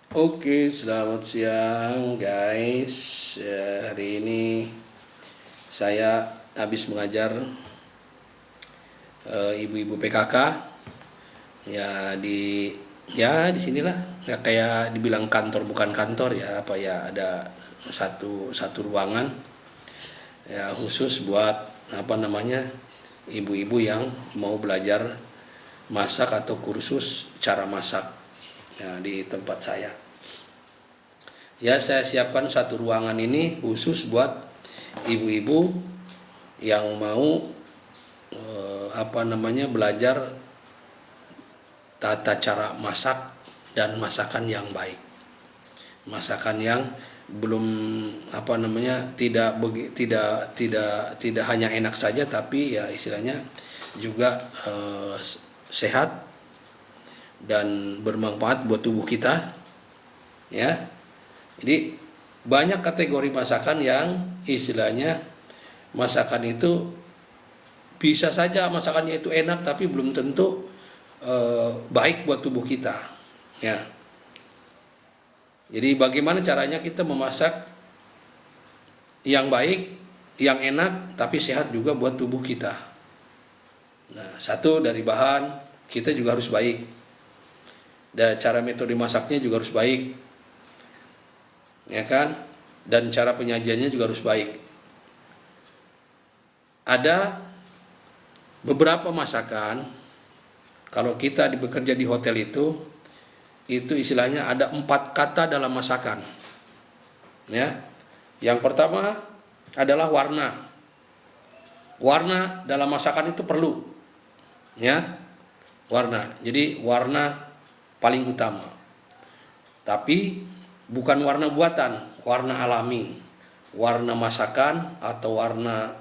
Oke, selamat siang guys. Hari ini saya habis mengajar ibu-ibu PKK ya di sinilah ya, kayak dibilang kantor bukan kantor ya, apa ya, ada satu satu ruangan ya khusus buat apa namanya ibu-ibu yang mau belajar masak atau kursus cara masak ya, di tempat saya. Ya, saya siapkan satu ruangan ini khusus buat ibu-ibu yang mau belajar tata cara masak dan masakan yang baik. Masakan yang belum tidak hanya enak saja, tapi ya istilahnya juga sehat dan bermanfaat buat tubuh kita ya. Jadi banyak kategori masakan yang istilahnya masakan itu bisa saja masakannya itu enak, tapi belum tentu baik buat tubuh kita ya. Jadi bagaimana caranya kita memasak yang baik, yang enak, tapi sehat juga buat tubuh kita. Nah, satu dari bahan kita juga harus baik, dan cara metode masaknya juga harus baik ya kan, dan cara penyajiannya juga harus baik. Ada beberapa masakan kalau kita bekerja di hotel itu istilahnya ada 4 kata dalam masakan ya. Yang pertama adalah warna dalam masakan itu perlu ya, warna. Jadi warna paling utama, tapi bukan warna buatan, warna alami, warna masakan atau warna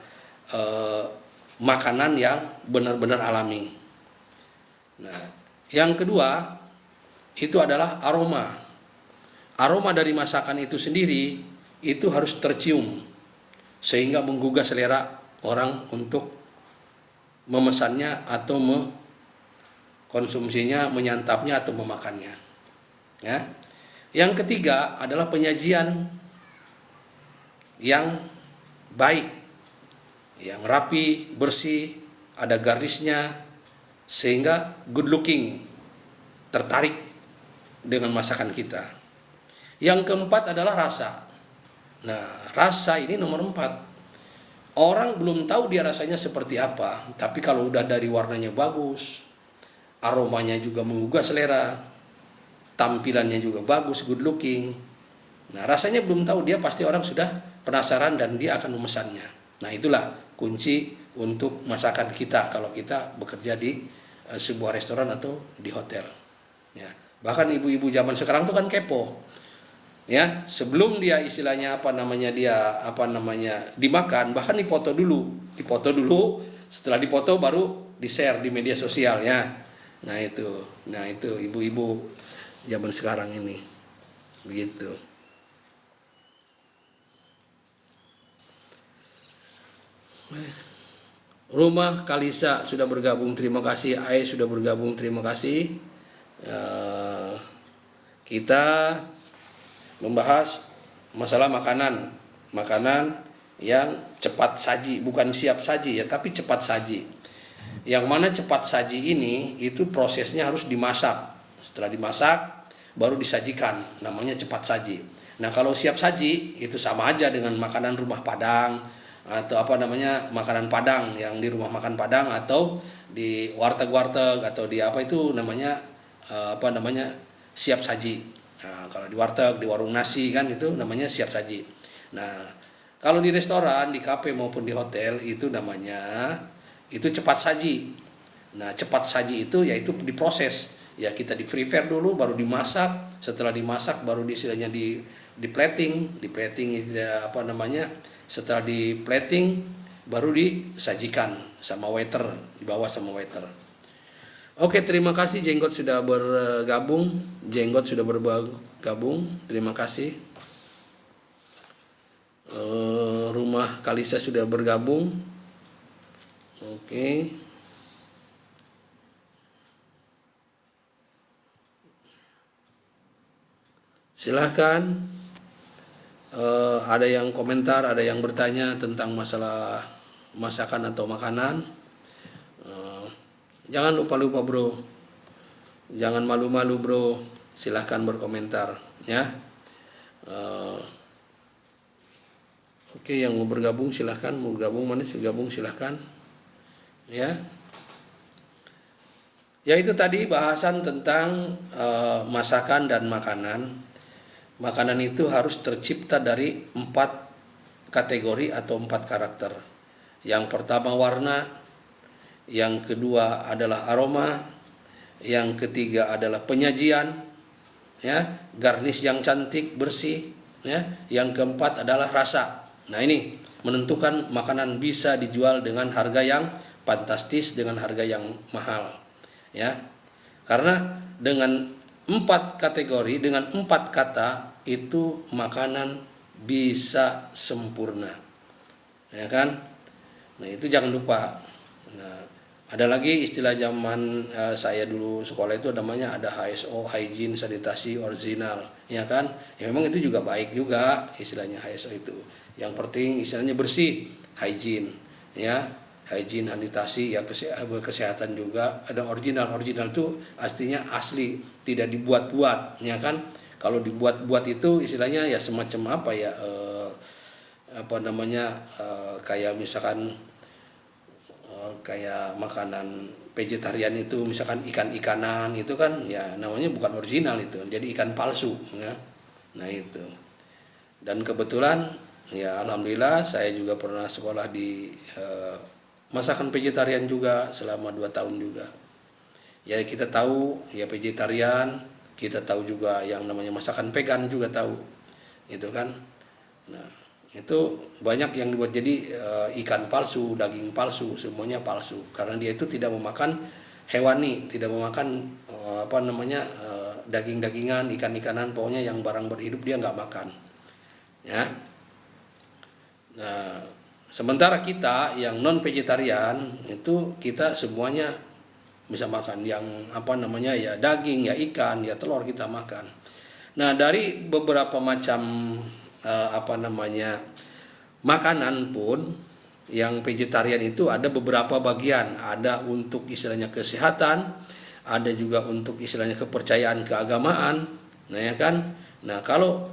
makanan yang benar-benar alami. Nah, yang kedua itu adalah aroma. Aroma dari masakan itu sendiri itu harus tercium sehingga menggugah selera orang untuk memesannya atau mengkonsumsinya, menyantapnya atau memakannya. Ya. Yang ketiga adalah penyajian yang baik, yang rapi, bersih, ada garisnya, sehingga good looking, tertarik dengan masakan kita. Yang keempat adalah rasa. Nah, rasa ini nomor 4. Orang belum tahu dia rasanya seperti apa, tapi kalau udah dari warnanya bagus, aromanya juga menggugah selera, tampilannya juga bagus, good looking. Nah, rasanya belum tahu, dia pasti orang sudah penasaran dan dia akan memesannya. Nah, itulah kunci untuk masakan kita kalau kita bekerja di sebuah restoran atau di hotel. Ya. Bahkan ibu-ibu zaman sekarang tuh kan kepo. Ya, sebelum dia istilahnya dimakan, bahkan difoto dulu, setelah dipoto baru di-share di media sosial ya. Nah itu ibu-ibu zaman sekarang ini begitu. Rumah Kalisa sudah bergabung, terima kasih. Ai sudah bergabung, terima kasih. Kita membahas masalah makanan yang cepat saji, bukan siap saji ya, tapi cepat saji. Yang mana cepat saji ini itu prosesnya harus dimasak. Setelah dimasak baru disajikan, namanya cepat saji. Nah, kalau siap saji itu sama aja dengan makanan rumah Padang atau makanan Padang yang di rumah makan Padang atau di warteg-warteg atau di siap saji. Nah, kalau di warteg, di warung nasi kan itu namanya siap saji. Nah, kalau di restoran, di kafe maupun di hotel itu cepat saji. Nah, cepat saji itu yaitu diproses. Ya, kita di prepare dulu baru dimasak. Setelah dimasak baru di plating, setelah di plating baru disajikan sama waiter, dibawa sama waiter. Oke, terima kasih Jenggot sudah bergabung. Terima kasih. Rumah Kalisa sudah bergabung. Oke. Silahkan, ada yang komentar, ada yang bertanya tentang masalah masakan atau makanan. Jangan lupa-lupa bro, jangan malu-malu bro, silahkan berkomentar ya. Oke, yang mau bergabung silahkan, mau gabung mana sih, gabung silahkan ya. Ya itu tadi bahasan tentang masakan dan makanan. Makanan itu harus tercipta dari 4 kategori atau 4 karakter. Yang pertama warna, yang kedua adalah aroma, yang ketiga adalah penyajian, ya, garnish yang cantik bersih, ya. Yang keempat adalah rasa. Nah ini menentukan makanan bisa dijual dengan harga yang fantastis, dengan harga yang mahal, ya. Karena dengan 4 kategori, dengan 4 kata itu makanan bisa sempurna, ya kan. Nah itu jangan lupa. Nah, ada lagi istilah zaman saya dulu sekolah itu namanya ada HSO, hygiene sanitasi original, ya kan. Ya memang itu juga baik juga istilahnya HSO itu. Yang penting istilahnya bersih, hygiene, ya. Hygiene sanitasi ya, kesehatan juga. Ada original itu artinya asli, tidak dibuat-buat, ya kan. Kalau dibuat-buat itu istilahnya ya semacam apa ya, kayak misalkan kayak makanan vegetarian itu misalkan ikan-ikanan itu kan ya namanya bukan original, itu jadi ikan palsu ya. Nah itu, dan kebetulan ya alhamdulillah saya juga pernah sekolah di masakan vegetarian juga selama 2 tahun juga. Ya kita tahu ya vegetarian, kita tahu juga yang namanya masakan vegan juga tahu gitu kan. Nah itu banyak yang dibuat jadi ikan palsu, daging palsu, semuanya palsu karena dia itu tidak memakan hewani, tidak memakan daging-dagingan, ikan-ikanan, pokoknya yang barang berhidup dia nggak makan, ya. Nah sementara kita yang non vegetarian itu kita semuanya bisa makan, yang ya daging, ya ikan, ya telur kita makan. Nah dari beberapa macam makanan pun yang vegetarian itu ada beberapa bagian, ada untuk istilahnya kesehatan, ada juga untuk istilahnya kepercayaan keagamaan, nah ya kan. Nah kalau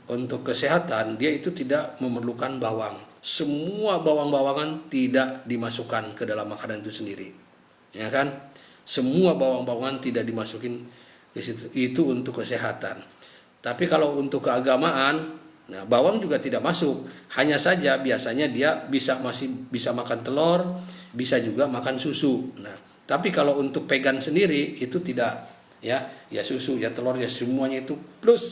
untuk kesehatan dia itu tidak memerlukan bawang, semua bawang-bawangan tidak dimasukkan ke dalam makanan itu sendiri, ya kan. Semua bawang-bawangan tidak dimasukin ke situ, itu untuk kesehatan. Tapi kalau untuk keagamaan, nah bawang juga tidak masuk. Hanya saja biasanya dia masih bisa makan telur, bisa juga makan susu. Nah, tapi kalau untuk vegan sendiri itu tidak, ya susu, ya telur, ya semuanya itu plus